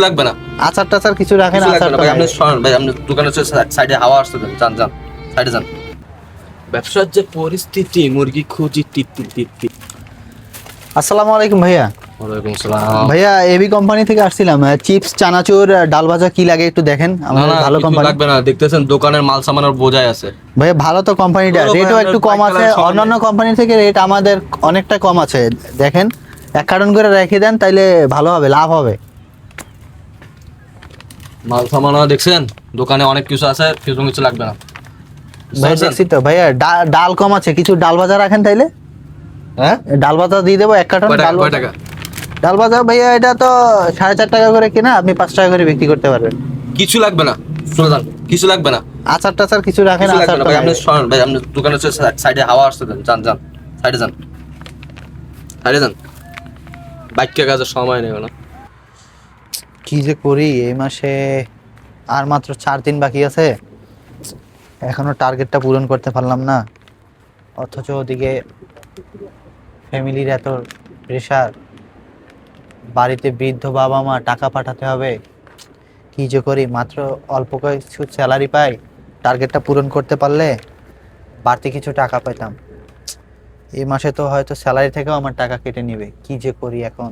লাগবে না, আচার টাচার কিছু রাখেন? কিছু লাগবে আচার না ভাই, আপনি শোনেন ভাই, আপনি দোকানের সাইডে হাওয়া আসতে দেন, যান যান, সাইডে যান। ব্যবসার যে পরিস্থিতি, মুরগি খুঁজি টিপ টিপ টিপ টিপ। আসসালামু আলাইকুম ভাইয়া। ওয়ালাইকুম সালাম। ভাইয়া এবি কোম্পানি থেকে আসছিলাম। চিপস, চানাচুর, ডাল ভাজা কি লাগে একটু দেখেন। না আমাদের না, ভালো কিছু কোম্পানি লাগবে না, দেখতেছেন দোকানের মাল সামানের বোঝাই আছে। ভাইয়া, ভালো তো কোম্পানিটা, বলো ভাই, রেটও আপনার একটু কম white আছে। colour সব অন্যান্য কোম্পানি থেকে রেট আমাদের অনেকটা কম আছে। দেখেন, এক কার্টন করে রেখে দেন, তাইলে ভালো হবে, লাভ হবে। মাল সামানও দেখছেন, দোকানে অনেক কিছু আছে, কিছু কিছু লাগবে না। ভাই বুঝতে দেখছি পারছেন? তো ভাইয়া, ডাল কম আছে, কিছু ডাল ভাজা রাখেন তাইলে। হ্যাঁ, ডাল ভাজা দিয়ে দেবো, এক কার্টন কয় টাকা ডাল কয় ভাজা। টাকা? ডাল ভাজা ভাইয়া, এটা তো 4.5 টাকা করে কিনা, আপনি 5 টাকা করে বিক্রি করতে পারবেন। কিছু লাগবে না, চলে যান, কিছু লাগবে না, আচার টাচার কিছু রাখেন? কিছু লাগবে না আচারটা ভাই, আপনি লাগে। শোনেন ভাই, আপনি দোকানের সাইডে হাওয়া আসতে দেন, যান যান, সাইডে যান, সাইডে যান। বাইককে কাজের সময় নেই না। কি যে করি এই মাসে, আর মাত্র 4 দিন বাকি আছে, এখনো টার্গেটটা পূরণ করতে পারলাম না। অথচ ওদিকে ফ্যামিলির এত প্রেশার, বাড়িতে বৃদ্ধ বাবা মা, টাকা পাঠাতে হবে। কি যে করি, মাত্র অল্প কিছু স্যালারি পাই, টার্গেটটা পূরণ করতে পারলে বাড়তি কিছু টাকা পেতাম। এই মাসে তো হয়তো স্যালারি থেকেও আমার টাকা কেটে নেবে। কি যে করি এখন।